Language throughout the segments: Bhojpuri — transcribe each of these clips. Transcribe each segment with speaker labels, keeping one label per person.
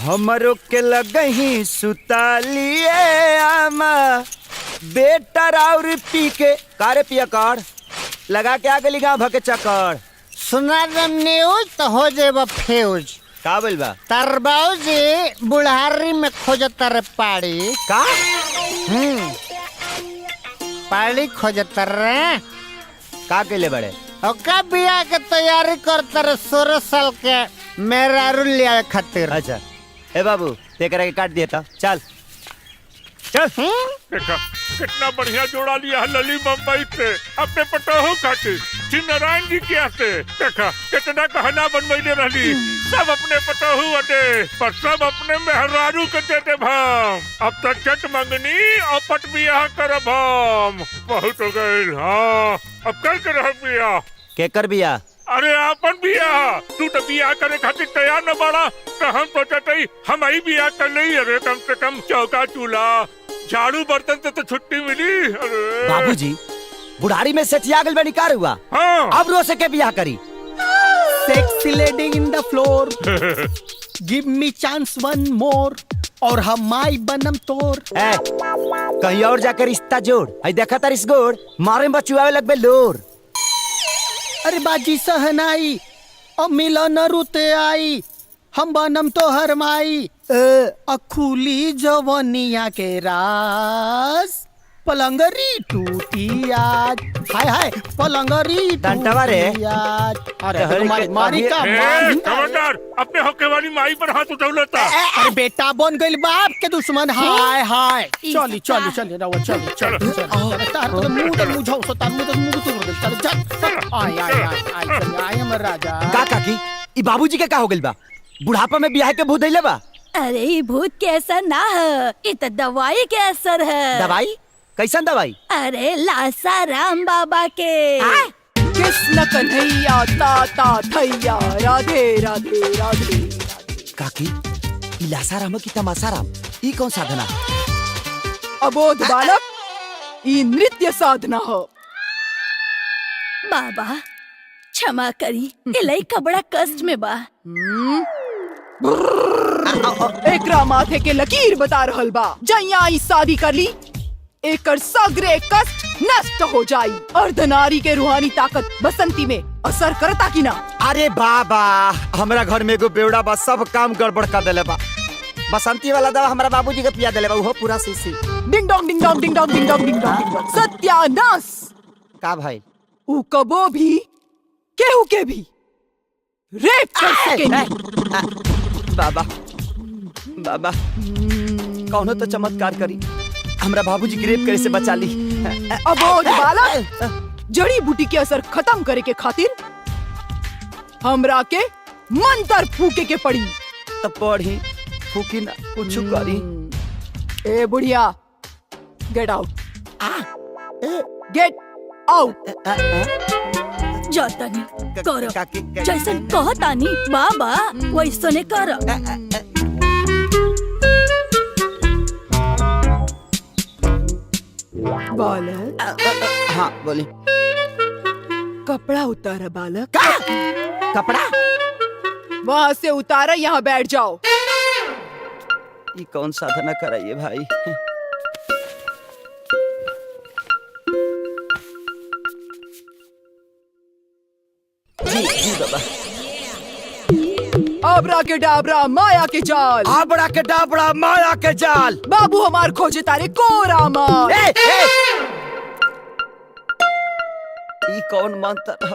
Speaker 1: हमरो के लगही सुतालिए आमा बेटा राउर पी के कारे पिया कर लगा के आगे लिखा भके चक्कर
Speaker 2: सुना दम न्यूज तो हो जेब फ्यूज
Speaker 1: का बोल बा
Speaker 2: तार बाबूजी बुढ़ारी में खोजत रे पाड़ी
Speaker 1: का
Speaker 2: पाड़ी खोजत रे
Speaker 1: का केले बड़े
Speaker 2: ओका बिया के तैयारी करत रे 16 साल के मेरा रुलिया खातिर।
Speaker 1: अच्छा ए बाबू ते करे के काट दिया था चल चल
Speaker 3: देखा कितना बढ़िया जोड़ा लिया है लली बम्बई से अपने पटोहू खातिर श्री नारायण जी के आते देखा कितना कहना बनवैले रहली सब अपने पटोहू अटे पर सब अपने मेहरारू के देते भाम अब तक चट मंगनी और पट बियाह करब हम बहुत हो गए। हाँ अब कर के रह बियाह
Speaker 1: केकर बिया
Speaker 3: अरे आपन बियाह तू तो बियाह करे खातिर तैयार न बाड़ा तो हम सोचते हम ही बियाह कर ली। अरे कम से कम चौका चूल्हा झाड़ू बर्तन से तो छुट्टी मिली। अरे
Speaker 1: बाबूजी बुढ़ारी में सेठिया गल में निकार हुआ।
Speaker 3: हाँ
Speaker 1: अब रो से के बियाह करी
Speaker 4: Sexy lady in the floor, give me chance one more, और हम माई बनम तोर।
Speaker 1: ए कहीं और जाकर रिश्ता जोड़ आई देखा तार इस गोड़ मारे में बचुआवे लगबे लोर।
Speaker 4: अरे बाजी सहनाई अब मिलन रुते आई हम बनम तो हर माई अखुली जवनिया के राज पलंगरी टूटी आज हाय हाय पलंगरी
Speaker 1: डंटवा रे।
Speaker 4: टूटी आज। अरे
Speaker 1: हरी
Speaker 4: मारी
Speaker 1: के-
Speaker 4: मारी का मारी।
Speaker 3: खबरदार अपने होके वाली माई पर हाथ उठौलता।
Speaker 4: अरे बेटा बन गइल बाप के दुश्मन हाय हाय चली चली चली रवा चली चली चली तार तो मुंह सो तार मुंह तो दे चल चल आय आय आय चल आय हमर राजा
Speaker 1: का काकी ई बाबूजी के का हो गइल बा बुढ़ापा में बियाह के भूत धइले बा।
Speaker 5: अरे ये भूत के असर ना है ये तो दवाई के असर है।
Speaker 1: दवाई कैसन दवाई
Speaker 5: अरे लासा राम बाबा के
Speaker 6: कृष्ण कन्हैया ताता थैया राधे राधे राधे।
Speaker 1: काकी ई लासाराम की तमासाराम ई कौन साधना
Speaker 6: अबोध बालक ई नृत्य साधना हो।
Speaker 5: बाबा क्षमा करी इलाई कबड़ा कष्ट में बा।
Speaker 6: एकरा माथे के लकीर बता रहल बा जैया ई शादी कर ली एकर सगरे कष्ट नष्ट हो जाई। अर्धनारी के रूहानी ताकत बसंती में असर करता की ना।
Speaker 1: अरे बाबा हमरा घर में एगो बेवड़ा बा सब काम गड़बड़ कर देले बा। बसंती वाला दवा हमरा बाबूजी के पिया देले बा उहो पूरा शीशी।
Speaker 6: Ding dong ding dong ding dong ding dong ding dong ding dong. सत्यानाश
Speaker 1: का भाई
Speaker 6: ऊ कबो भी केहू के भी रेप कर सकेनी।
Speaker 1: बाबा बाबा कौनो तो चमत्कार करी हमरा बाबूजी की रेप करे से बचा ली।
Speaker 6: अबोध बालक जड़ी बूटी के असर खत्म करे के खातिर हमरा के मंत्र फूके के पड़ी।
Speaker 1: तब पढ़ी फूकी ना कुछ करी।
Speaker 6: ए बुढ़िया गेट आउट गेट आउट।
Speaker 5: जातानी करो
Speaker 1: काकी
Speaker 5: जैसन कहतानी बाबा वैसने करो।
Speaker 6: बालक
Speaker 1: हाँ बोली
Speaker 6: कपड़ा उतारा बालक।
Speaker 1: कपड़ा
Speaker 6: वहाँ से उतारा यहाँ बैठ जाओ।
Speaker 1: ये कौन साधना कराइए भाई। जी जी बाबा
Speaker 6: आबरा के डाबरा माया के जाल
Speaker 1: आबड़ा के डाबड़ा माया के जाल।
Speaker 6: बाबू हमार खोजे तारे कोरा माल।
Speaker 1: ई कौन मंत्र ह?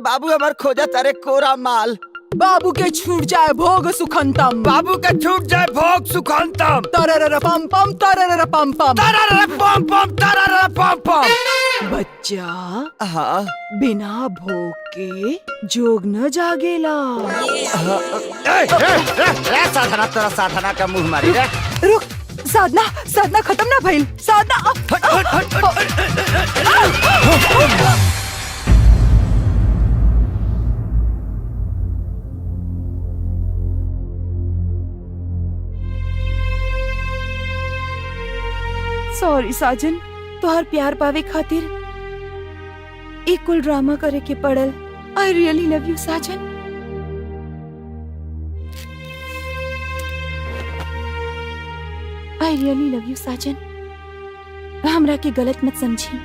Speaker 1: बाबू हमार खोजा तारे कोरा माल।
Speaker 6: बाबू के छूट जाए भोग सुखंतम।
Speaker 1: बाबू के छूट जाए भोग सुखांतम।
Speaker 6: तरर पम पम तरर पम पम।
Speaker 1: तरर पम पम तरर पम पम।
Speaker 6: बच्चा
Speaker 1: हाँ
Speaker 6: बिना भोग के जोग न जागेला।
Speaker 1: साधना तोरा साधना का मुंह मारी रे।
Speaker 6: रुक साधना साधना खत्म ना भइल। साधना सॉरी साजन तोहर प्यार पावे खातिर एक कुल ड्रामा करे के पड़ल। I really love you Sajan.
Speaker 5: I really love you Sajan. हमरा के गलत मत समझी।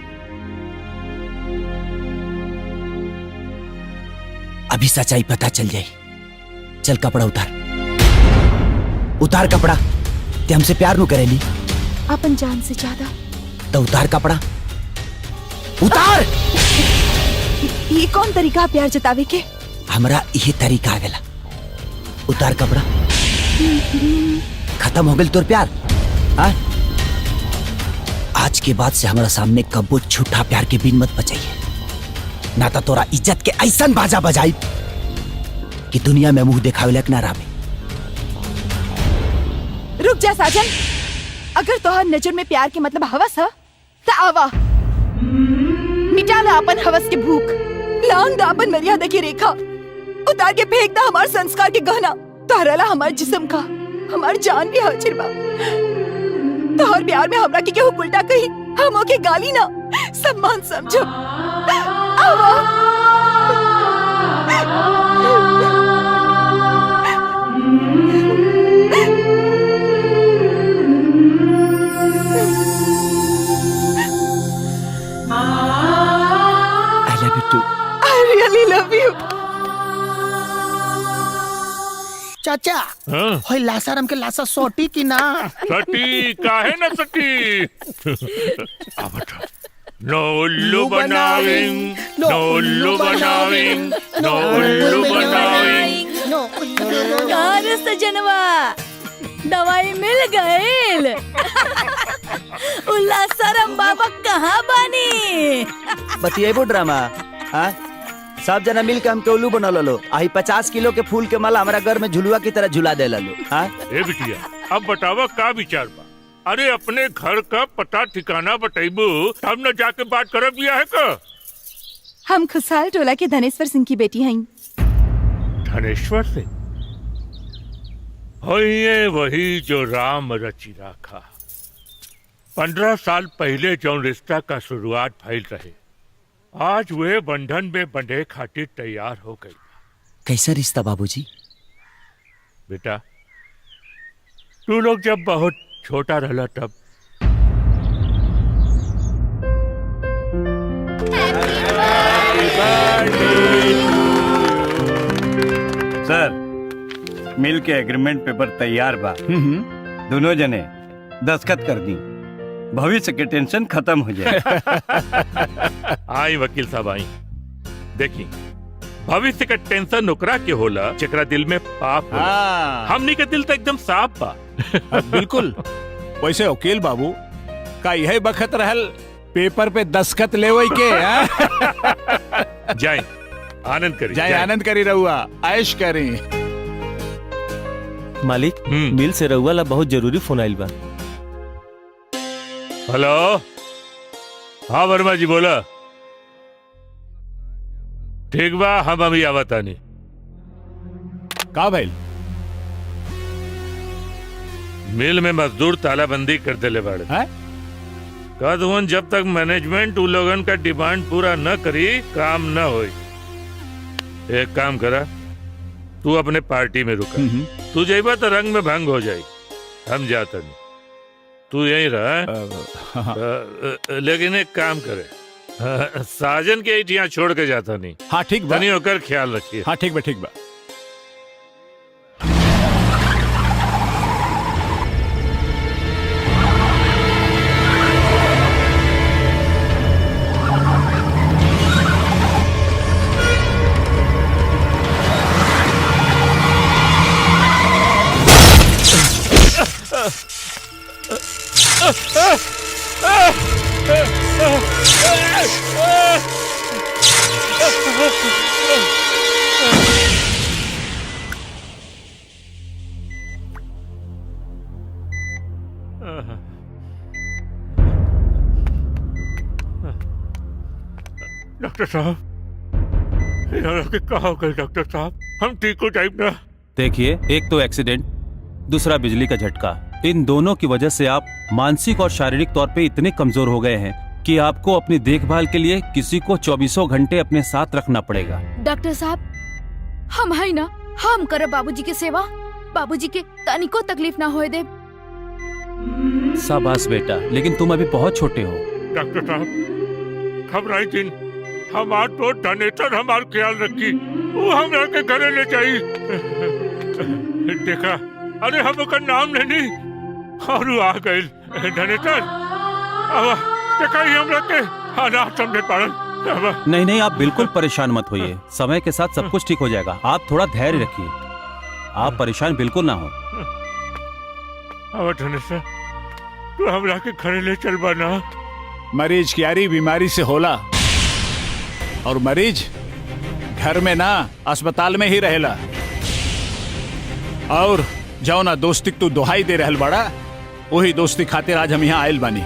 Speaker 1: अभी सच्चाई पता चल जाई। चल कपड़ा उतार, उतार कपड़ा। ते हमसे प्यार नु करेली?
Speaker 5: अपन जान से ज्यादा।
Speaker 1: तो उतार कपड़ा, उतार।
Speaker 5: ये कौन तरीका प्यार जतावे के?
Speaker 1: हमरा यही तरीका आवेला। उतार कपड़ा। खत्म हो गई तोर प्यार? हाँ? आज के बाद से हमारा सामने कब्बो झूठा प्यार के बिन मत बचाइए, ना तो तोरा इज्जत के ऐसा बाजा बजाई कि दुनिया में मुंह दिखावे लायक ना रहे।
Speaker 5: रुक जा साजन। अगर तोहर नजर में प्यार के मतलब हवस है तो आवा मिटा ला अपन हवस के भूख, लांग दा अपन मर्यादा की रेखा, उतार के फेंक दा हमार संस्कार के गहना। तोहरा हमार जिस्म का हमार जान भी हाजिर बा। तोहर प्यार में हमरा के केहू उल्टा कही, हम ओके गाली ना सम्मान समझो। आवा।
Speaker 1: I love you too.
Speaker 5: I really love you.
Speaker 4: चाचा
Speaker 3: हाँ?
Speaker 4: होय लासाराम के लासा सोटी की ना?
Speaker 3: सटी काहे न सटी। आ बता। नो उल्लू बनाविंग, नो उल्लू बनाविंग, नो उल्लू बनाविंग।
Speaker 5: कार सजनवा दवाई मिल गईल। उल्लासरम बाबा कहाँ बानी?
Speaker 1: बतिएबो ड्रामा। हाँ? सब जना मिल के हमके उल्लू बना लो। आही 50 किलो के फूल के माला हमारा घर में झुलुआ की तरह झुला दे लो। हाँ?
Speaker 3: ए बिटिया, अब बतावा का विचार बा? अरे अपने घर का पता ठिकाना बताइबू तब न जाके बात करब बिया है का?
Speaker 5: हम खुशहाल टोला के धनेश्वर सिंह की बेटी हैं।
Speaker 3: धनेश्वर सिंह होइए वही जो राम रचि राखा। 15 साल पहले जो रिश्ता का शुरुआत भइल रहे, आज वे बंधन में बंधे खातिर तैयार हो गई।
Speaker 1: कैसा रिश्ता बाबूजी?
Speaker 3: बेटा, तू लोग जब बहुत छोटा रहला तब
Speaker 7: सर, मिल के एग्रीमेंट पेपर तैयार बा। दोनों जने दस्तखत कर दी, भविष्य के टेंशन खत्म हो जाए।
Speaker 3: आई वकील साहब आई। देखी, भविष्य का टेंशन ओकरा के होला जेकरा दिल में पाप होला। हमनी के दिल तो एकदम साफ बा।
Speaker 8: बिल्कुल। वैसे वकील बाबू का यही बखत रहल पेपर पे दस्तखत लेवई के?
Speaker 3: जाए आनंद करी,
Speaker 8: जाए आनंद करी, रहुआ ऐश करी।
Speaker 9: मालिक, मिल से रहुआ ला बहुत जरूरी फोन आइल बा।
Speaker 3: हेलो, हाँ वर्मा जी बोला। ठीक बा, हम अभी आवतानी।
Speaker 8: का भइल?
Speaker 3: मिल में मजदूर तालाबंदी कर देले बाड़े। कहत जब तक मैनेजमेंट उ लोगन का डिमांड पूरा न करी काम न होई। एक काम करा, तू अपने पार्टी में रुका। तू जाइबा तो रंग में भंग हो जाई। हम जाता नहीं, तू यहीं रहा। लेकिन एक काम करे, साजन के यहाँ छोड़ के जाता नहीं।
Speaker 8: हाँ ठीक बा।
Speaker 3: तनी होकर ख्याल रखिए।
Speaker 8: हाँ ठीक बा, ठीक बा।
Speaker 3: डॉक्टर साहब, कहा हो गए डॉक्टर साहब? हम ठीक हो जाए ना?
Speaker 9: देखिए, एक तो एक्सीडेंट, दूसरा बिजली का झटका। इन दोनों की वजह से आप मानसिक और शारीरिक तौर पे इतने कमजोर हो गए हैं कि आपको अपनी देखभाल के लिए किसी को 24 घंटे अपने साथ रखना पड़ेगा।
Speaker 10: डॉक्टर साहब, हम है ना, हम करे बाबूजी के सेवा। बाबूजी के तनिको तकलीफ ना होए दे।
Speaker 9: शाबाश बेटा, लेकिन तुम अभी बहुत छोटे हो।
Speaker 3: डॉक्टर साहब घबराई दिन हमार तो डनेटर हमार ख्याल रखी, वो हमरा के घरे ले जाई। देखा, अरे हम ओकर नाम नहीं और वो आ गए डनेटर। अब देखा ही हमरा के हालात समझे पड़ल।
Speaker 9: नहीं नहीं, आप बिल्कुल परेशान मत होइए, समय के साथ सब कुछ ठीक हो जाएगा। आप थोड़ा धैर्य रखिए, आप परेशान बिल्कुल ना हो।
Speaker 3: अब डनेटर तू हमरा के घरे ले चल बना।
Speaker 8: मरीज की यारी बीमारी से होला, और मरीज घर में ना अस्पताल में ही रहेला। और जौना दोस्ती तू दुहाई दे रहल बड़ा, वही दोस्ती खातिर आज हम यहाँ आयल बानी।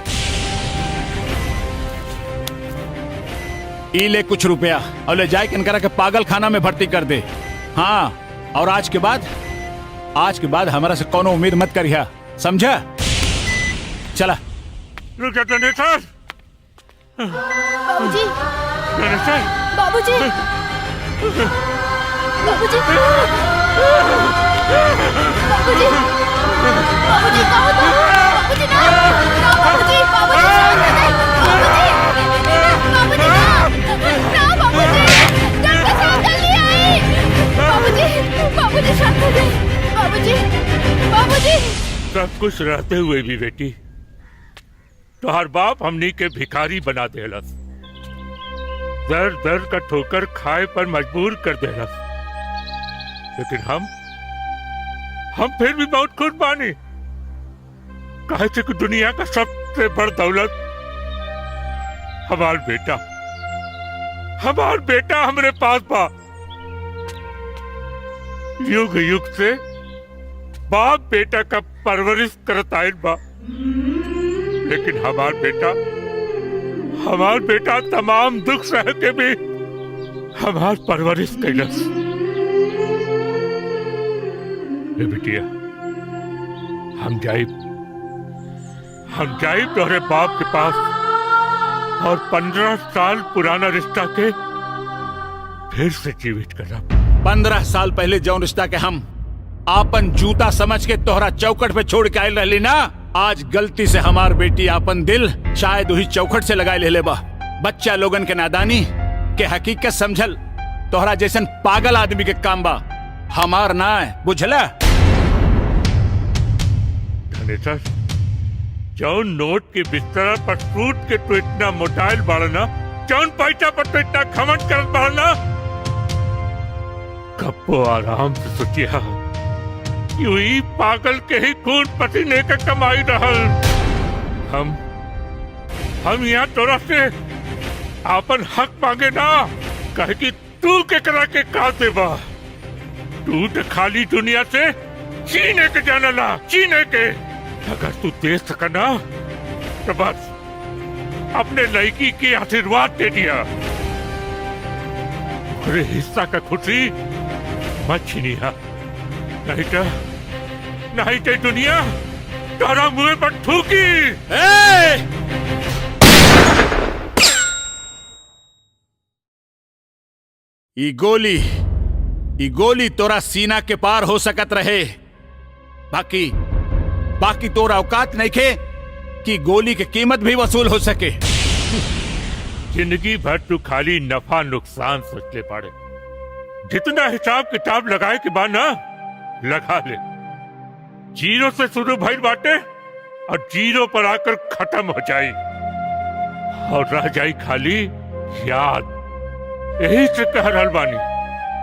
Speaker 8: ई ले कुछ रुपया और ले जाए किनकरा के पागल खाना में भर्ती कर दे। हाँ, और आज के बाद हमारा से कोनो उम्मीद मत करिया, समझा? चला।
Speaker 3: रुक जा डनेटर।
Speaker 10: बाबूजी,
Speaker 3: डनेटर
Speaker 10: बाबूजी, बाबूजी, बाबूजी, बाबूजी कहो तो, बाबूजी ना, ना बाबूजी, बाबूजी शांत हो जाइए, बाबूजी, बाबूजी ना, बाबूजी, डॉक्टर साहब जल्दी आइए, बाबूजी, बाबूजी शांत हो जाइए, बाबूजी, बाबूजी।
Speaker 3: सब कुछ रहते हुए भी बेटी तोहर बाप हमनी के भिखारी बना देलस, दर दर का ठोकर खाए पर मजबूर कर देलस। लेकिन हम फिर भी बहुत खुश बानी, काहे से कि दुनिया का सबसे बड़ दौलत हमार बेटा हमरे पास बा। युग युग से बाप बेटा का परवरिश करत आइल बा, लेकिन हमार बेटा तमाम दुख सह के भी हमार परवरिश कैलस। बेटिया, हम जाइब तोहरे बाप के पास और 15 साल पुराना रिश्ता के फिर से जीवित करब।
Speaker 8: 15 साल पहले जौन रिश्ता के हम आपन जूता समझ के तोहरा चौखट पे छोड़ के आयल रहली ना, आज गलती से हमार बेटी आपन दिल शायद वही चौखट से लगाए ले बा। बच्चा लोगन के नादानी के हकीकत समझल तोहरा जैसन पागल आदमी के काम बा, हमार ना है, बुझला?
Speaker 3: धनेश्वर, जौन नोट के बिस्तर पर सूट के तो इतना मोटाइल बाड़ना, जौन पैसा पर तो इतना घमंड करत बाड़ना, कब्बो आराम से सोचिया यूं पागल के ही खून पसीने का कमाई रहल। हम यहाँ तोरा से आपन हक मांगे ना, कहे कि तू के करा के का देबा। तू तो खाली दुनिया से चीने के जानला, चीने के। अगर तू दे सकना तो बस अपने लड़की की आशीर्वाद दे दिया, अरे हिस्सा का खुशी मत छीनिया, नहीं तो दुनिया तारा मुंह पर थूकी।
Speaker 8: ई गोली तोरा सीना के पार हो सकत रहे, बाकी तोरा औकात नहीं खे कि गोली की कीमत भी वसूल हो सके।
Speaker 3: जिंदगी भर तू खाली नफा नुकसान सोच ले पड़े, जितना हिसाब किताब लगाए के बाद ना लगा ले। जीरो से शुरू भइल बाटे और जीरो पर आकर खत्म हो जाई, और रह जाई खाली याद। यही से कह रहल बानी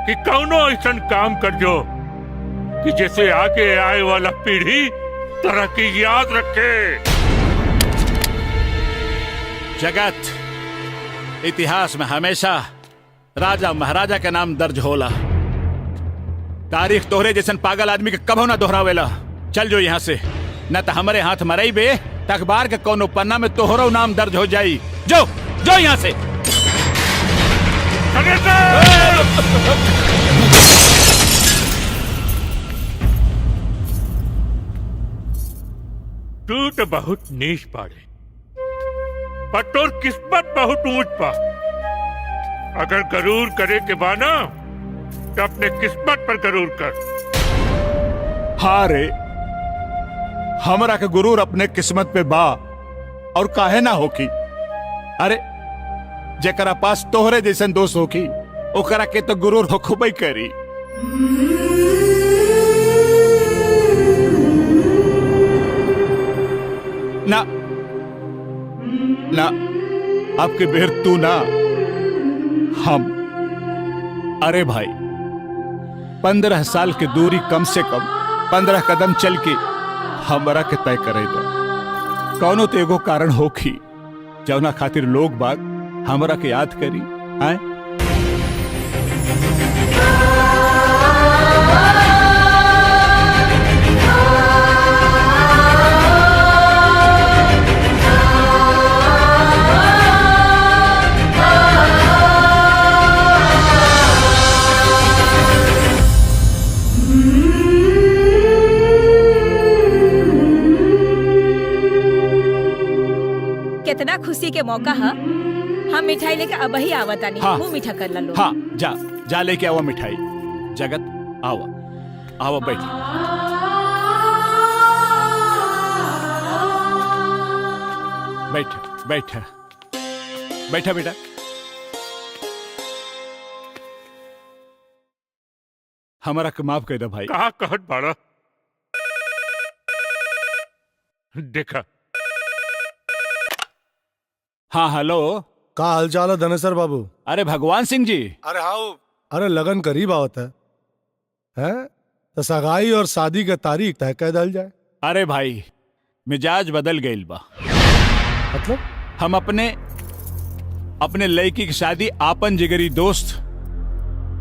Speaker 3: कि कौनो ऐसन काम कर जो कि जैसे आगे आए वाला पीढ़ी तरह की याद रखे।
Speaker 8: जगत इतिहास में हमेशा राजा महाराजा का नाम दर्ज होला, तारीख तोहरे जैसन पागल आदमी के कभो ना दोहरावेला। चल जो यहाँ से, न तो हमारे हाथ मरई बे अखबार के कोनो पन्ना में तोहरो नाम दर्ज हो जाई। जो यहाँ से।
Speaker 3: तू तो बहुत नीच पाड़े, पर तोर किस्मत बहुत ऊंच पा। अगर गरूर करे के बाना तो अपने किस्मत पर गरूर कर।
Speaker 8: हाँ रे, हमरा के गुरूर अपने किस्मत पे बा और काहे ना होकी। अरे जेकरा पास तोहरे जैसन दोस्त होकी ओकरा के तो गुरूर होखबई करी। ना ना आपके बेर तू ना हम। अरे भाई 15 साल की दूरी कम से कम 15 कदम चल के हमरा के तय करे दो। कौनो तो एगो कारण होखी जौना खातिर लोग बाग हमरा के याद करी आए।
Speaker 10: कितना खुशी के मौका है। हम मिठाई लेके अब ही आवता नहीं।
Speaker 8: हाँ।
Speaker 10: मुंह मीठा कर लो।
Speaker 8: हाँ जा जा लेके आवा मिठाई। जगत आवा आवा बैठ। बैठ बैठ बैठा बेटा। हमारा के माफ कर दे भाई।
Speaker 3: कहा कहत बाड़ा देखा।
Speaker 8: हाँ हेलो
Speaker 11: का हाल चाल है धनेसर बाबू?
Speaker 8: अरे भगवान सिंह जी।
Speaker 11: अरे हाँ अरे लगन करीब आवत है तो सगाई और शादी का तारीख तय कर दल जाए।
Speaker 8: अरे भाई मिजाज बदल गईल बा।
Speaker 11: मतलब
Speaker 8: हम अपने लड़की की शादी आपन जिगरी दोस्त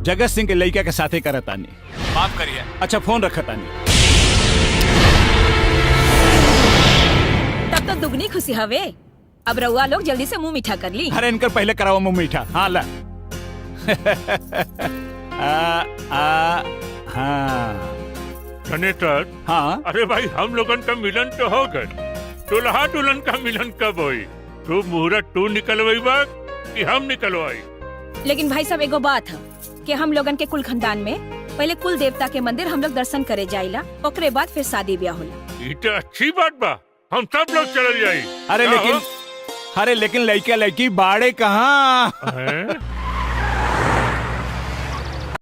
Speaker 8: जगत सिंह के लड़का के साथे करतानी। माफ करिए। अच्छा फोन रखतानी।
Speaker 10: तब तो दुगनी खुशी हवे। अब रउआ लोग जल्दी से मुंह मीठा कर ली।
Speaker 8: अरे इनकर पहले कराओ मुंह मीठा। हाँ ला हाँ
Speaker 3: धनेश्वर।
Speaker 8: हाँ
Speaker 3: अरे भाई हम लोगन का मिलन तो हो गए। दुल्हा दुल्हन का मिलन कब होई? तू मुहूर्त तू निकलवाई बा कि हम निकलवाई?
Speaker 10: लेकिन भाई साहब एगो बात है कि हम लोगन के कुल खानदान में पहले कुल देवता के मंदिर हम लोग दर्शन करे जाइला, ओकरे बाद फिर शादी ब्याह होला।
Speaker 3: ये तो अच्छी बात बा। हम सब लोग चल जाई।
Speaker 8: अरे लेकिन लड़का लड़की बाड़े कहाँ?
Speaker 3: हैं?